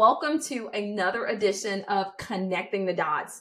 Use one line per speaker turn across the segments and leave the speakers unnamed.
welcome to another edition of Connecting the Dots.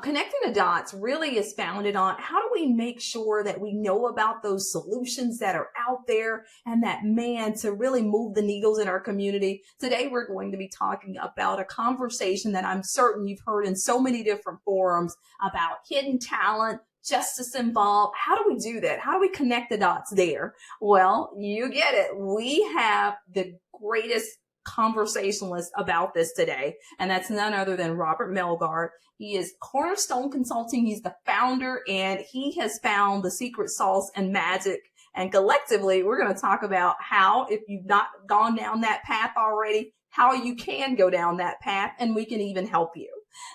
Connecting the Dots really is founded on how do we make sure that we know about those solutions that are out there and that, man, to really move the needles in our community. Today, we're going to be talking about a conversation that I'm certain you've heard in so many different forums about hidden talent, justice involved. How do we do that? How do we connect the dots there? Well, you get it. We have the greatest conversationalist about this today, and that's none other than Robert Melgard. He is Cornerstone Consulting. He's the founder, and he has found the secret sauce and magic. And collectively, we're going to talk about how, if you've not gone down that path already, how you can go down that path, and we can even help you.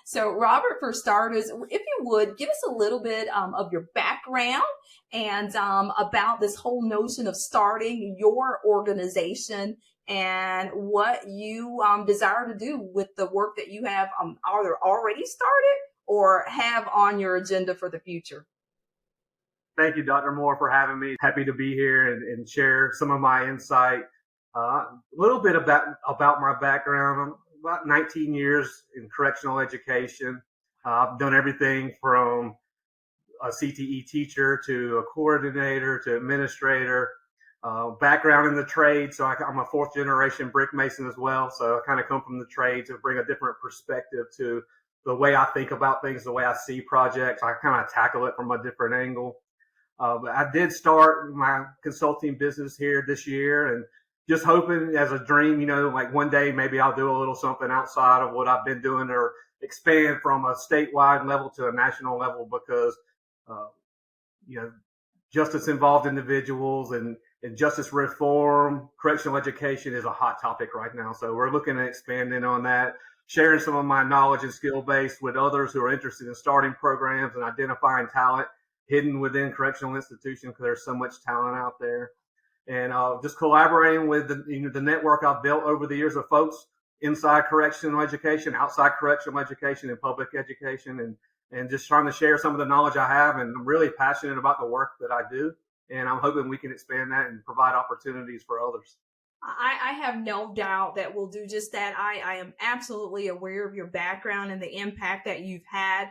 So, Robert, for starters, if you would, give us a little bit of your background and about this whole notion of starting your organization and what you desire to do with the work that you have either already started or have on your agenda for the future.
Thank you, Dr. Moore, for having me. Happy to be here and share some of my insight. A little bit about my background. I'm about 19 years in correctional education. I've done everything from a CTE teacher to a coordinator to administrator. Background in the trade, so I'm a fourth generation brick mason as well. So I kind of come from the trade to bring a different perspective to the way I think about things, the way I see projects. I kind of tackle it from a different angle. But I did start my consulting business here this year, and just hoping as a dream, like one day maybe I'll do a little something outside of what I've been doing or expand from a statewide level to a national level because, justice involved individuals and justice reform, correctional education is a hot topic right now. So we're looking at expanding on that, sharing some of my knowledge and skill base with others who are interested in starting programs and identifying talent hidden within correctional institutions because there's so much talent out there. And just collaborating with the network I've built over the years of folks inside correctional education, outside correctional education, and public education, and just trying to share some of the knowledge I have. And I'm really passionate about the work that I do. And I'm hoping we can expand that and provide opportunities for others.
I have no doubt that we'll do just that. I am absolutely aware of your background and the impact that you've had,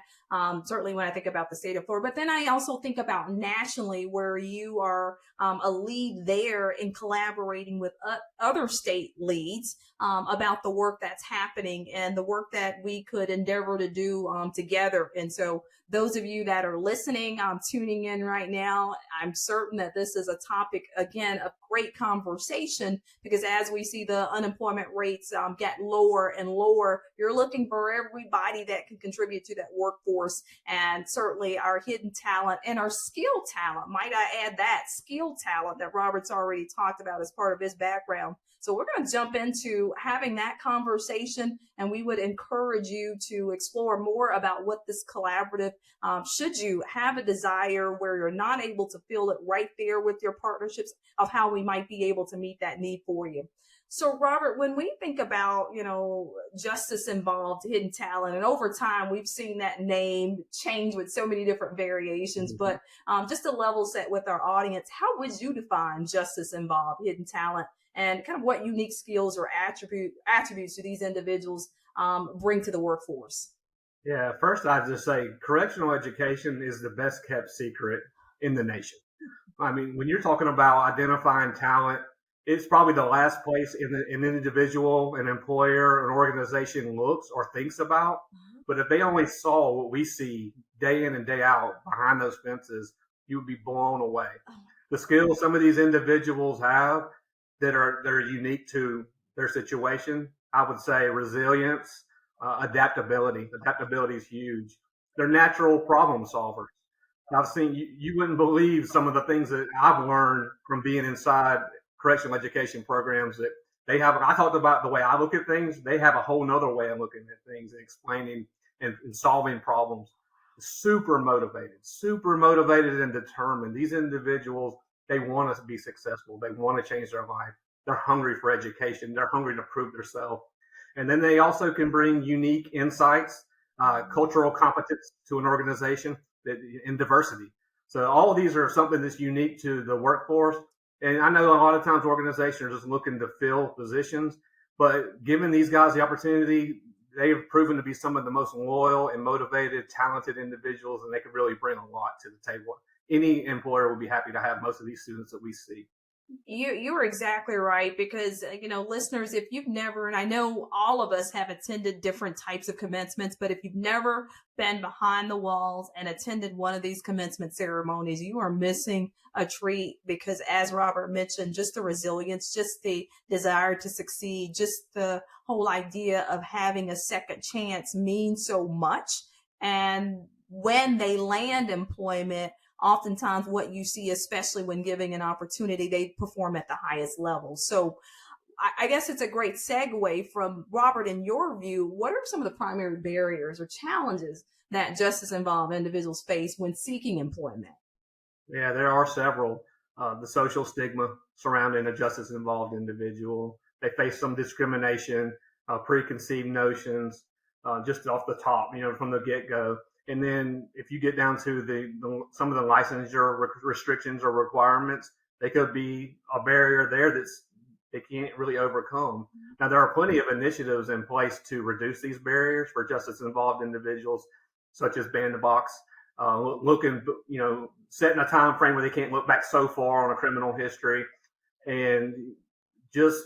certainly when I think about the state of Florida. But then I also think about nationally where you are a lead there in collaborating with other state leads about the work that's happening and the work that we could endeavor to do together. And so those of you that are listening, tuning in right now, I'm certain that this is a topic, again, of great conversation because as we see the unemployment rates get lower and lower, you're looking for everybody that can contribute to that workforce and certainly our hidden talent and our skill talent. Might I add that skill talent that Robert's already talked about as part of his background. So we're going to jump into having that conversation, and we would encourage you to explore more about what this collaborative, should you have a desire where you're not able to feel it right there with your partnerships, of how we might be able to meet that need for you. So, Robert, when we think about, justice involved hidden talent, and over time, we've seen that name change with so many different variations, but just to level set with our audience, how would you define justice involved hidden talent and kind of what unique skills or attributes do these individuals bring to the workforce?
Yeah, first I'd just say correctional education is the best kept secret in the nation. I mean, when you're talking about identifying talent, it's probably the last place an individual, an employer, an organization looks or thinks about. But if they only saw what we see day in and day out behind those fences, you would be blown away. The skills some of these individuals have that are unique to their situation, I would say resilience, adaptability. Adaptability is huge. They're natural problem solvers. I've seen, you wouldn't believe some of the things that I've learned from being inside correctional education programs that they have. I talked about the way I look at things. They have a whole nother way of looking at things and explaining and solving problems. Super motivated and determined. These individuals, they want to be successful. They want to change their life. They're hungry for education. They're hungry to prove themselves. And then they also can bring unique insights, cultural competence to an organization in diversity. So all of these are something that's unique to the workforce. And I know a lot of times organizations are just looking to fill positions, But giving these guys the opportunity, they have proven to be some of the most loyal and motivated, talented individuals, and they can really bring a lot to the table. Any employer will be happy to have most of these students that we see.
You are exactly right, because listeners, if you've never, and I know all of us have attended different types of commencements, but if you've never been behind the walls and attended one of these commencement ceremonies, you are missing a treat, because as Robert mentioned, just the resilience, just the desire to succeed, just the whole idea of having a second chance means so much. And when they land employment, oftentimes what you see, especially when giving an opportunity, they perform at the highest level. So I guess it's a great segue from Robert. In your view, what are some of the primary barriers or challenges that justice involved individuals face when seeking employment?
Yeah, there are several. The social stigma surrounding a justice involved individual. They face some discrimination, preconceived notions, just off the top, from the get go. And then if you get down to some of the licensure restrictions or requirements, they could be a barrier there they can't really overcome. Now, there are plenty of initiatives in place to reduce these barriers for justice involved individuals, such as ban the box, setting a time frame where they can't look back so far on a criminal history, and just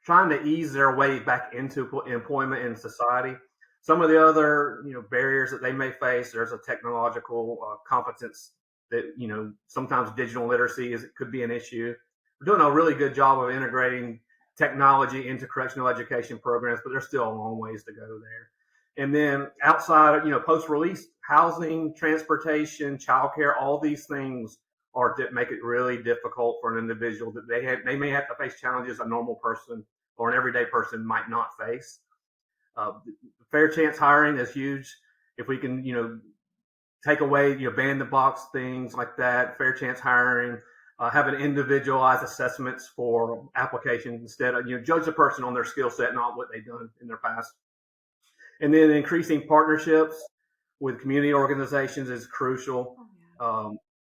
trying to ease their way back into employment in society. Some of the other, barriers that they may face, there's a technological competence that, sometimes digital literacy could be an issue. We're doing a really good job of integrating technology into correctional education programs, but there's still a long ways to go there. And then outside of, post-release housing, transportation, childcare, all these things make it really difficult for an individual that they may have to face challenges a normal person or an everyday person might not face. Fair chance hiring is huge. If we can, take away, ban the box, things like that, fair chance hiring, having individualized assessments for applications instead of, judge the person on their skill set, not what they've done in their past. And then increasing partnerships with community organizations is crucial.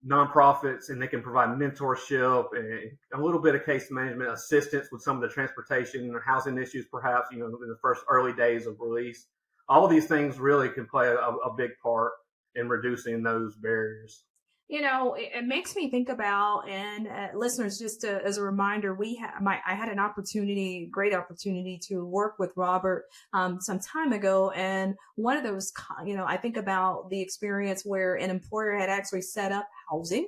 Nonprofits, and they can provide mentorship and a little bit of case management assistance with some of the transportation or housing issues, perhaps, in the first early days of release. All of these things really can play a big part in reducing those barriers.
It makes me think about, and listeners, just as a reminder, I had an great opportunity to work with Robert some time ago. And one of those, I think about the experience where an employer had actually set up housing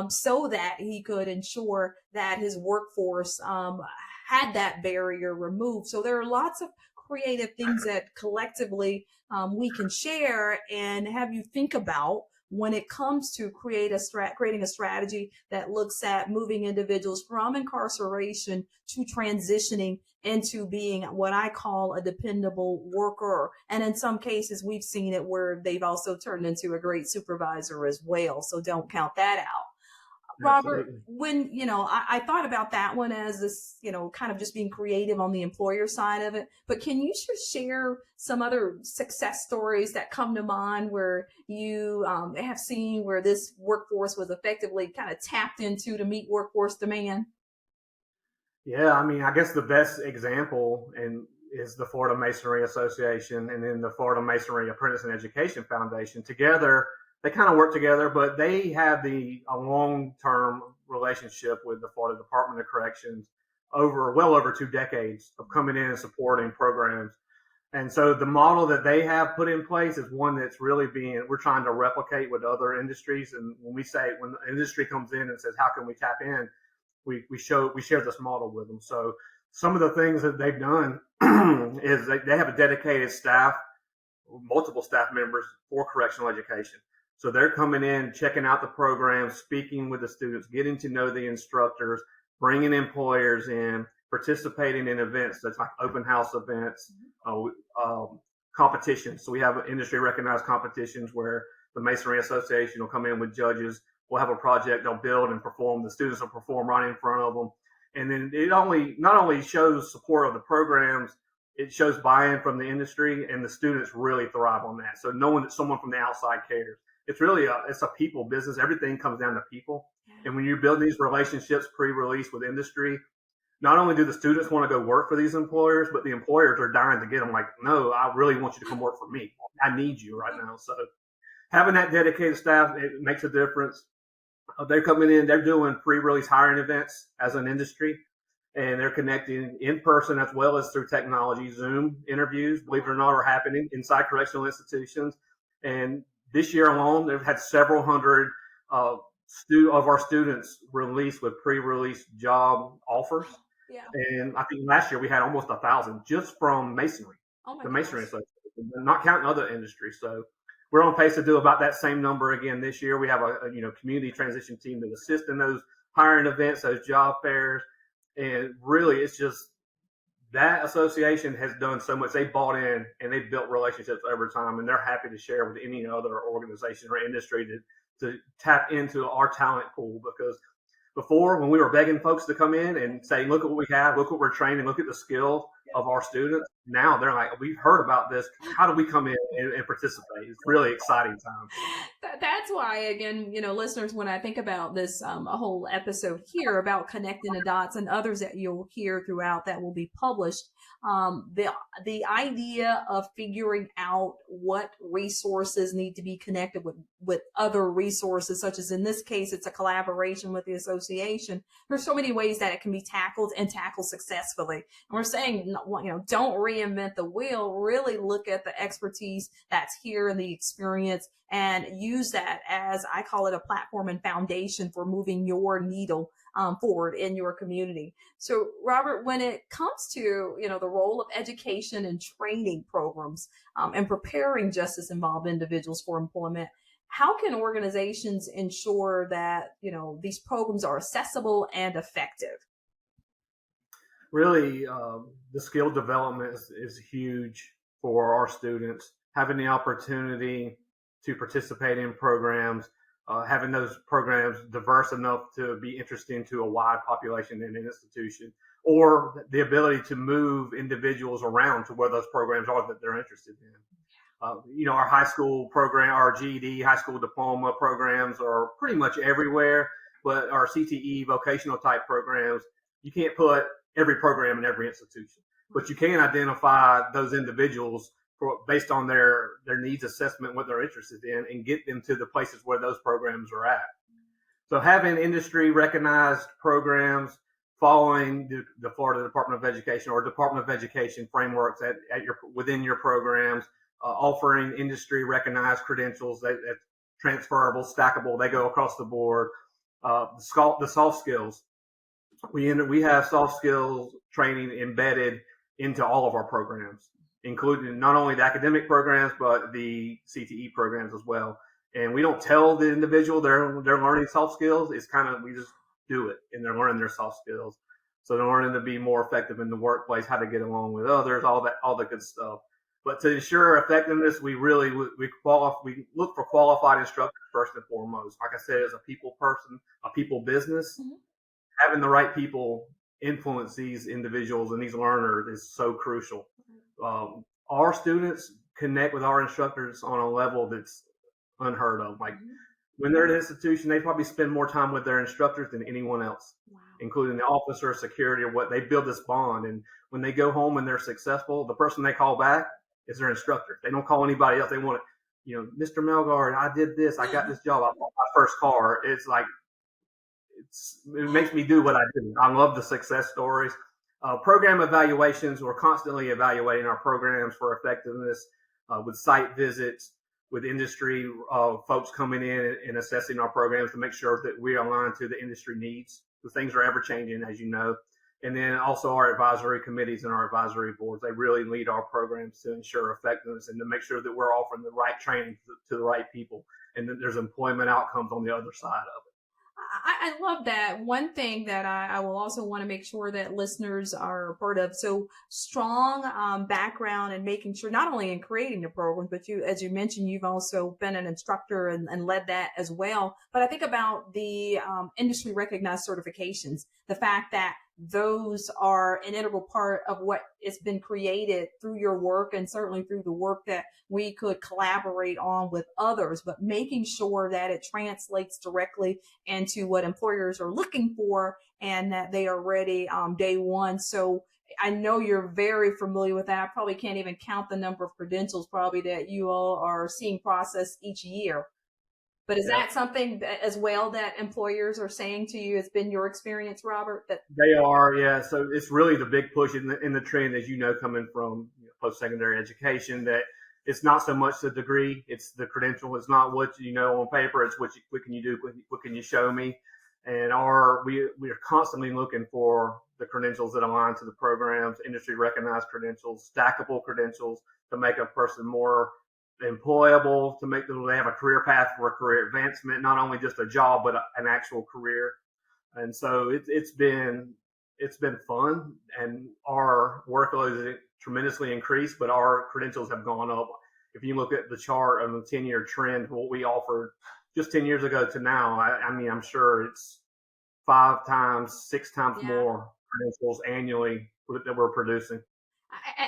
so that he could ensure that his workforce had that barrier removed. So there are lots of creative things that collectively we can share and have you think about when it comes to creating a strategy that looks at moving individuals from incarceration to transitioning into being what I call a dependable worker. And in some cases, we've seen it where they've also turned into a great supervisor as well. So don't count that out. Robert,
Absolutely.
when, I thought about that one as this, kind of just being creative on the employer side of it, but can you just share some other success stories that come to mind where you have seen where this workforce was effectively kind of tapped into to meet workforce demand?
Yeah, I guess the best example is the Florida Masonry Association and then the Florida Masonry Apprentice and Education Foundation. Together, they kind of work together, but they have a long-term relationship with the Florida Department of Corrections well over 2 decades of coming in and supporting programs. And so the model that they have put in place is one that's really we're trying to replicate with other industries. And when the industry comes in and says, how can we tap in? We share this model with them. So some of the things that they've done is they have a dedicated staff, multiple staff members for correctional education. So they're coming in, checking out the program, speaking with the students, getting to know the instructors, bringing employers in, participating in events such like open house events, competitions. So we have industry recognized competitions where the Masonry Association will come in with judges. We'll have a project they'll build and perform. The students will perform right in front of them. And then it not only shows support of the programs, it shows buy-in from the industry, and the students really thrive on that. So knowing that someone from the outside cares. It's really it's a people business. Everything comes down to people. And when you build these relationships pre-release with industry, not only do the students want to go work for these employers, but the employers are dying to get them. Like, no, I really want you to come work for me. I need you right now. So having that dedicated staff, it makes a difference. They're coming in, they're doing pre-release hiring events as an industry, and they're connecting in person as well as through technology. Zoom interviews, believe it or not, are happening inside correctional institutions. And this year alone, they've had several hundred of our students released with pre-release job offers.
Yeah.
And I think last year we had almost 1,000 just from masonry,
Oh my
the
gosh.
masonry association, not counting other industries. So we're on pace to do about that same number again this year. We have a community transition team that assist in those hiring events, those job fairs, and really it's just that association has done so much. They bought in and they've built relationships over time, and they're happy to share with any other organization or industry to tap into our talent pool. Because before, when we were begging folks to come in and say, look at what we have, look what we're training, look at the skills of our students, now they're like, we've heard about this. How do we come in and participate? It's really exciting time.
That's why, again, listeners, when I think about this, a whole episode here about connecting the dots and others that you'll hear throughout that will be published, the idea of figuring out what resources need to be connected with other resources, such as in this case, it's a collaboration with the association. There's so many ways that it can be tackled and tackled successfully. And we're saying, don't reinvent the wheel. Really look at the expertise that's here and the experience, and use that as, I call it, a platform and foundation for moving your needle forward in your community. So, Robert, when it comes to the role of education and training programs and preparing justice-involved individuals for employment, how can organizations ensure that these programs are accessible and effective?
Really, the skill development is huge for our students. Having the opportunity to participate in programs, having those programs diverse enough to be interesting to a wide population in an institution, or the ability to move individuals around to where those programs are that they're interested in. Our high school program, our GED, high school diploma programs are pretty much everywhere, but our CTE vocational type programs, you can't put every program in every institution, but you can identify those individuals based on their needs assessment, what they're interested in, and get them to the places where those programs are at. So having industry recognized programs, following the Florida Department of Education or Department of Education frameworks within your programs, offering industry recognized credentials that's transferable, stackable, they go across the board. The soft skills. We have soft skills training embedded into all of our programs, including not only the academic programs, but the CTE programs as well. And we don't tell the individual they're learning soft skills. It's we just do it, and they're learning their soft skills. So they're learning to be more effective in the workplace, how to get along with others, all the good stuff. But to ensure effectiveness, we look for qualified instructors first and foremost. Like I said, as a people person, a people business, having the right people influence these individuals and these learners is so crucial. Our students connect with our instructors on a level that's unheard of. Like when they're at an institution, they probably spend more time with their instructors than anyone else, including the officer, security, or what. They build this bond. And when they go home and they're successful, the person they call back is their instructor. They don't call anybody else. They want to, Mr. Melgard, I did this. I got this job. I bought my first car. It's like, it makes me do what I do. I love the success stories. Program evaluations, we're constantly evaluating our programs for effectiveness with site visits, with industry folks coming in and assessing our programs to make sure that we align to the industry needs. The things are ever changing, as you know. And then also our advisory committees and our advisory boards, they really lead our programs to ensure effectiveness and to make sure that we're offering the right training to the right people and that there's employment outcomes on the other side of it.
I love that. One thing that I will also want to make sure that listeners are a part of. So strong background and making sure not only in creating the program, but as you mentioned, you've also been an instructor and led that as well. But I think about the industry recognized certifications, the fact that those are an integral part of what has been created through your work and certainly through the work that we could collaborate on with others, but making sure that it translates directly into what employers are looking for and that they are ready day one. So I know you're very familiar with that. I probably can't even count the number of credentials probably that you all are seeing processed each year. But is
Yeah,
that something as well that employers are saying to you? Has been your experience, Robert? That
they are. Yeah, so it's really the big push in the trend, as you know, coming from post secondary education, that it's not so much the degree, it's the credential. It's not what you know on paper. It's what can you do, what can you show me, and we are constantly looking for the credentials that align to the programs, industry recognized credentials, stackable credentials to make a person more employable, to make them they have a career path for a career advancement, not only just a job but an actual career. And so it's been fun, and our workload has tremendously increased, but our credentials have gone up. If you look at the chart on the 10-year trend, what we offered just 10 years ago to now, I mean, I'm sure it's 5 times, 6 times
yeah.
more credentials annually that we're producing.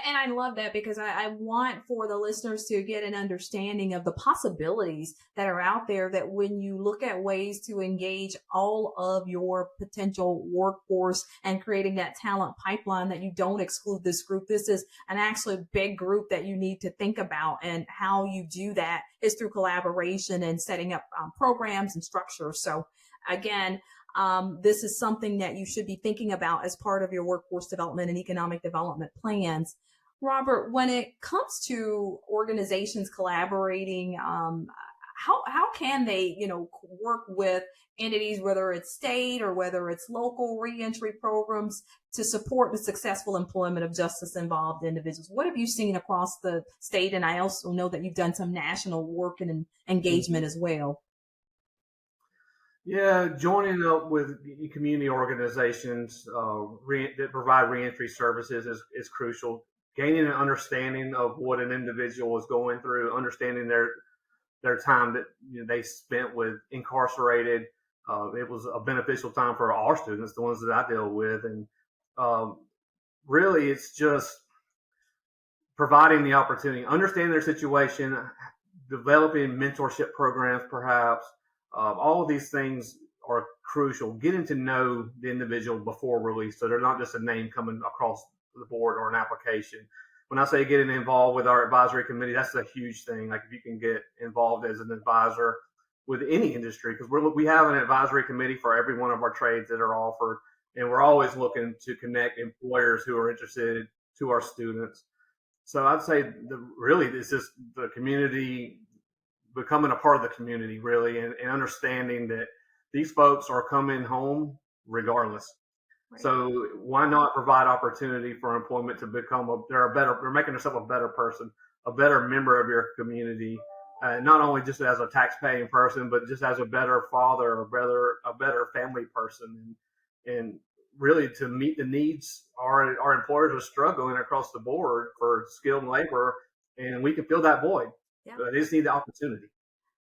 And I love that because I want for the listeners to get an understanding of the possibilities that are out there, that when you look at ways to engage all of your potential workforce and creating that talent pipeline, that you don't exclude this group. This is an actually big group that you need to think about, and how you do that is through collaboration and setting up programs and structures. So again, this is something that you should be thinking about as part of your workforce development and economic development plans. Robert, when it comes to organizations collaborating, how can they, work with entities, whether it's state or whether it's local reentry programs, to support the successful employment of justice involved individuals? What have you seen across the state? And I also know that you've done some national work and engagement as well.
Yeah, joining up with community organizations that provide reentry services is crucial. Gaining an understanding of what an individual is going through, understanding their time that they spent with incarcerated. It was a beneficial time for our students, the ones that I deal with, and um, really, it's just providing the opportunity, understanding their situation, developing mentorship programs, perhaps. All of these things are crucial. Getting to know the individual before release, so they're not just a name coming across the board or an application. When I say getting involved with our advisory committee, that's a huge thing. Like if you can get involved as an advisor with any industry, because we have an advisory committee for every one of our trades that are offered, and we're always looking to connect employers who are interested to our students. So I'd say really it's just the community, becoming a part of the community, really, and understanding that these folks are coming home regardless.
Right.
So why not provide opportunity for employment to become they're making themselves a better person, a better member of your community, not only just as a tax-paying person, but just as a better father, a better family person, and really to meet the needs. Our employers are struggling across the board for skilled labor, and we can fill that void.
Yeah.
They just need the opportunity.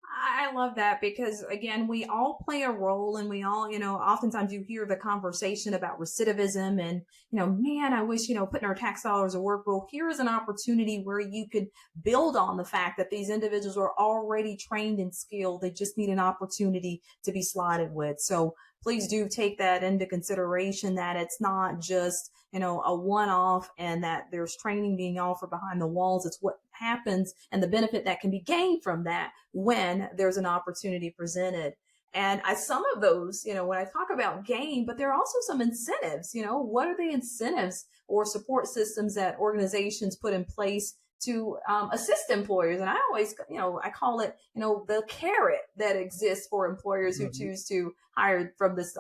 I love that because, again, we all play a role, and we all, oftentimes you hear the conversation about recidivism and, man, I wish, putting our tax dollars to work. Well, here is an opportunity where you could build on the fact that these individuals are already trained and skilled. They just need an opportunity to be slotted with. So please do take that into consideration, that it's not just, a one-off, and that there's training being offered behind the walls. It's what happens and the benefit that can be gained from that when there's an opportunity presented. And some of those, when I talk about gain, but there are also some incentives. What are the incentives or support systems that organizations put in place to assist employers? And I always, I call it, the carrot that exists for employers who choose to hire from this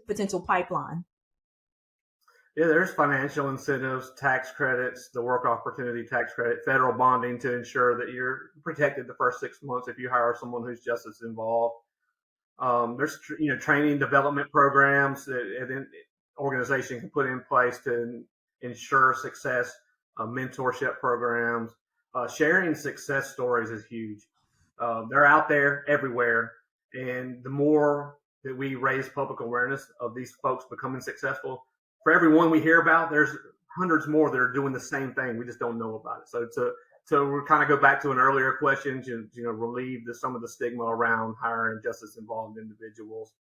potential pipeline.
Yeah, there's financial incentives, tax credits, the work opportunity tax credit, federal bonding to ensure that you're protected the first 6 months if you hire someone who's justice involved. There's training development programs that an organization can put in place to ensure success. Mentorship programs, sharing success stories is huge. They're out there everywhere, and the more that we raise public awareness of these folks becoming successful, for every one we hear about, there's hundreds more that are doing the same thing. We just don't know about it. So we kind of go back to an earlier question to relieve some of the stigma around hiring justice involved individuals.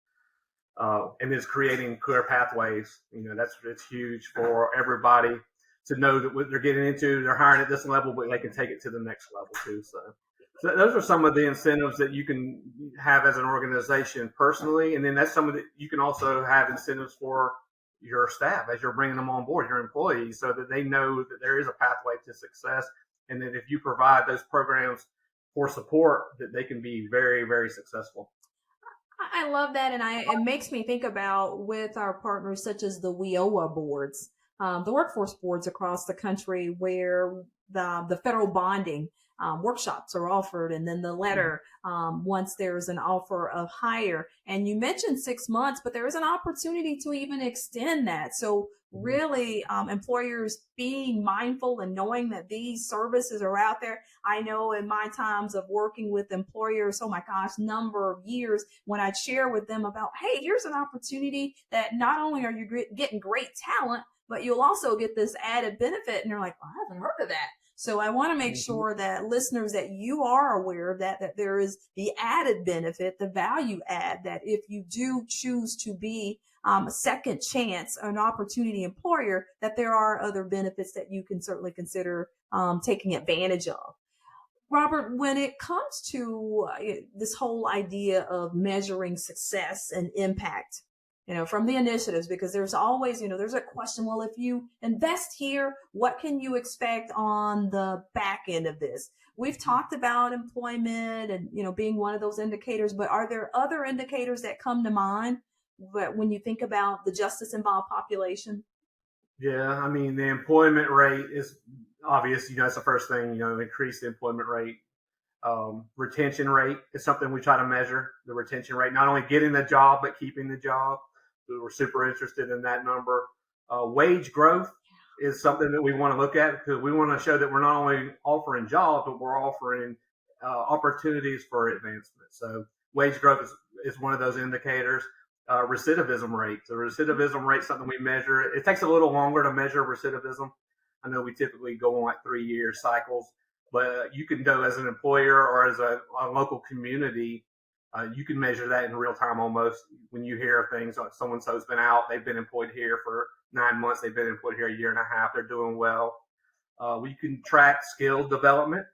and is creating clear pathways. It's huge for everybody to know that what they're getting into, they're hiring at this level, but they can take it to the next level too. So those are some of the incentives that you can have as an organization personally, and then that's some of the, you can also have incentives for your staff as you're bringing them on board, your employees, so that they know that there is a pathway to success, and that if you provide those programs for support, that they can be very, very successful.
I love that, and it makes me think about with our partners such as the WIOA boards, the workforce boards across the country, where the federal bonding workshops are offered, and then the letter once there's an offer of hire. And you mentioned 6 months, but there is an opportunity to even extend that. So really, employers being mindful and knowing that these services are out there. I know in my times of working with employers, oh my gosh, number of years, when I'd share with them about, hey, here's an opportunity that not only are you getting great talent, but you'll also get this added benefit. And they're like, well, I haven't heard of that. So I want to make sure that listeners, that you are aware of that there is the added benefit, the value add, that if you do choose to be a second chance, an opportunity employer, that there are other benefits that you can certainly consider taking advantage of. Robert, when it comes to this whole idea of measuring success and impact, from the initiatives, because there's always, there's a question, well, if you invest here, what can you expect on the back end of this? We've talked about employment and, being one of those indicators, but are there other indicators that come to mind when you think about the justice involved population?
Yeah, I mean, the employment rate is obvious. That's the first thing, increase the employment rate. Retention rate is something we try to measure, the retention rate, not only getting the job, but keeping the job. So we're super interested in that number. Wage growth is something that we want to look at, because we want to show that we're not only offering jobs, but we're offering opportunities for advancement. So wage growth is one of those indicators. Recidivism rate. So recidivism rate is something we measure. It takes a little longer to measure recidivism. I know we typically go on like 3-year cycles, but you can go as an employer or as a local community, you can measure that in real time almost. When you hear of things like so-and-so's been out, they've been employed here for 9 months, they've been employed here a year and a half, they're doing well. We can track skill development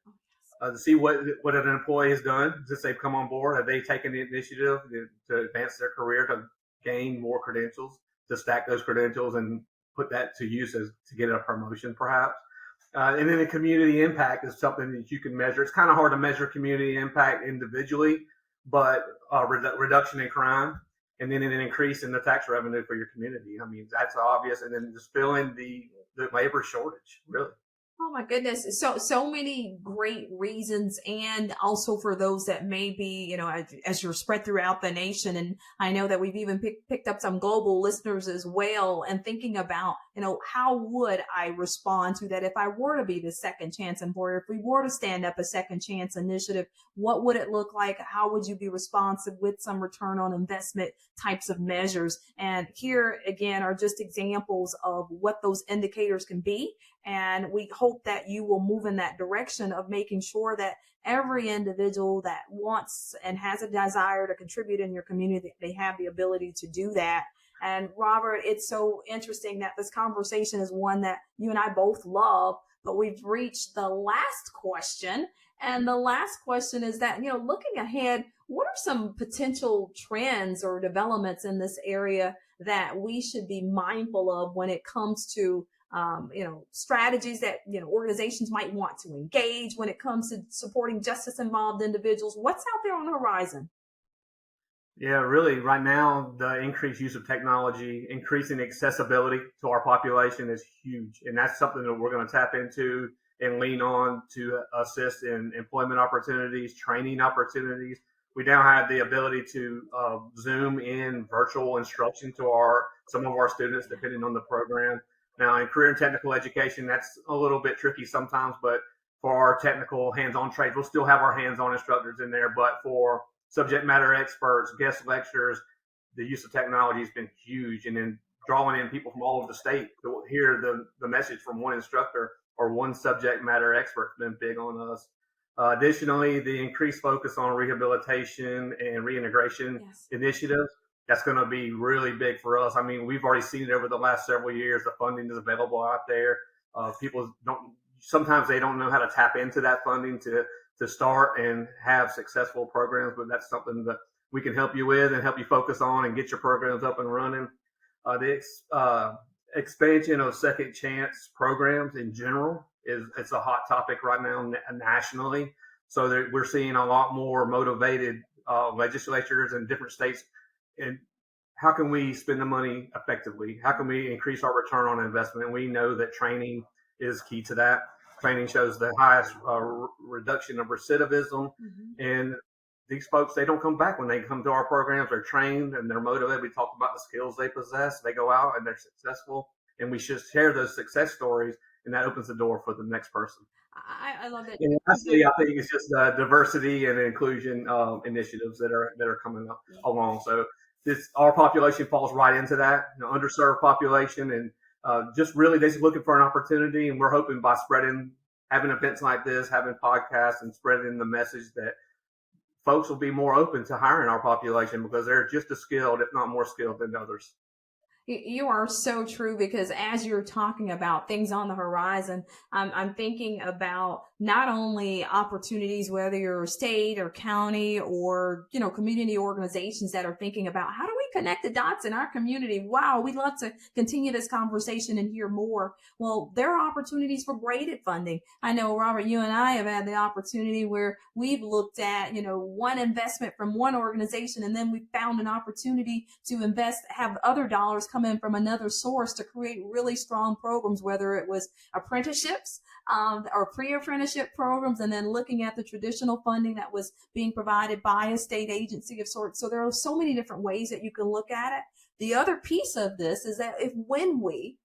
to see what an employee has done since they've come on board. Have they taken the initiative to advance their career, to gain more credentials, to stack those credentials and put that to use to get a promotion perhaps. And then the community impact is something that you can measure. It's kind of hard to measure community impact individually, but reduction in crime, and then an increase in the tax revenue for your community. I mean, that's obvious. And then just filling the labor shortage, really.
Oh my goodness. So many great reasons. And also for those that may be, as you're spread throughout the nation. And I know that we've even picked up some global listeners as well, and thinking about, how would I respond to that if I were to be the second chance employer? If we were to stand up a second chance initiative, what would it look like? How would you be responsive with some return on investment types of measures? And here again are just examples of what those indicators can be. And we hope that you will move in that direction of making sure that every individual that wants and has a desire to contribute in your community, they have the ability to do that. And Robert, it's so interesting that this conversation is one that you and I both love, but we've reached the last question. And the last question is that, looking ahead, what are some potential trends or developments in this area that we should be mindful of when it comes to strategies that, organizations might want to engage when it comes to supporting justice involved individuals? What's out there on the horizon?
Yeah, really, right now, the increased use of technology, increasing accessibility to our population is huge. And that's something that we're going to tap into and lean on to assist in employment opportunities, training opportunities. We now have the ability to Zoom in virtual instruction to some of our students, depending on the program. Now, in career and technical education, that's a little bit tricky sometimes, but for our technical hands-on trades, we'll still have our hands-on instructors in there. But for subject matter experts, guest lecturers, the use of technology has been huge. And then drawing in people from all over the state to hear the message from one instructor or one subject matter expert has been big on us. Additionally, the increased focus on rehabilitation and reintegration initiatives that's going to be really big for us. I mean, we've already seen it over the last several years. The funding is available out there. People don't sometimes they don't know how to tap into that funding to start and have successful programs, but that's something that we can help you with and help you focus on and get your programs up and running. The expansion of second chance programs in general is it's a hot topic right now nationally. So we're seeing a lot more motivated legislatures in different states. And how can we spend the money effectively? How can we increase our return on investment? And we know that training is key to that. Training shows the highest reduction of recidivism. And these folks, they don't come back when they come to our programs. They're trained and they're motivated. We talk about the skills they possess. They go out and they're successful. And we should share those success stories, and that opens the door for the next person.
I love that.
And lastly, I think it's just diversity and inclusion initiatives that are coming up along. So our population falls right into that, underserved population, and just really they're just looking for an opportunity. And we're hoping by having events like this, having podcasts, and spreading the message that folks will be more open to hiring our population because they're just as skilled, if not more skilled than others.
You are so true, because as you're talking about things on the horizon, I'm thinking about not only opportunities, whether you're state or county or, community organizations that are thinking about how do we connect the dots in our community? Wow, we'd love to continue this conversation and hear more. Well, there are opportunities for braided funding. I know, Robert, you and I have had the opportunity where we've looked at, one investment from one organization, and then we found an opportunity to have other dollars come in from another source to create really strong programs, whether it was apprenticeships or pre-apprenticeship programs, and then looking at the traditional funding that was being provided by a state agency of sorts. So there are so many different ways that you can look at it. The other piece of this is that when we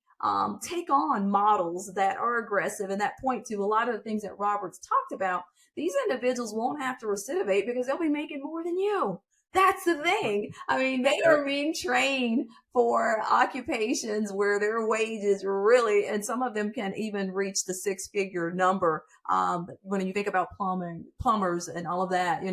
take on models that are aggressive and that point to a lot of the things that Robert's talked about, these individuals won't have to recidivate because they'll be making more than you. That's the thing. I mean, they are being trained for occupations where their wages really, and some of them can even reach the 6-figure number. When you think about plumbers and all of that,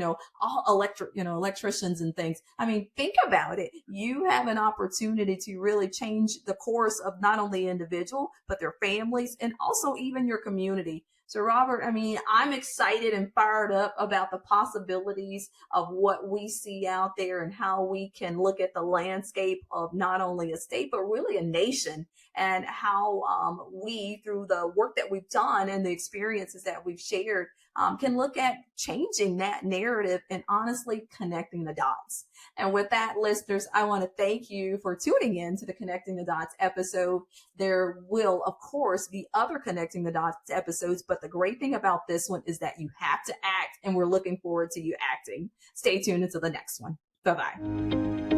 all electricians and things. I mean, think about it. You have an opportunity to really change the course of not only the individual, but their families and also even your community. So, Robert, I mean, I'm excited and fired up about the possibilities of what we see out there and how we can look at the landscape of not only a state, but really a nation, and how we, through the work that we've done and the experiences that we've shared, can look at changing that narrative and honestly connecting the dots. And with that, listeners, I want to thank you for tuning in to the Connecting the Dots episode. There will, of course, be other Connecting the Dots episodes, but the great thing about this one is that you have to act, and we're looking forward to you acting. Stay tuned until the next one. Bye-bye.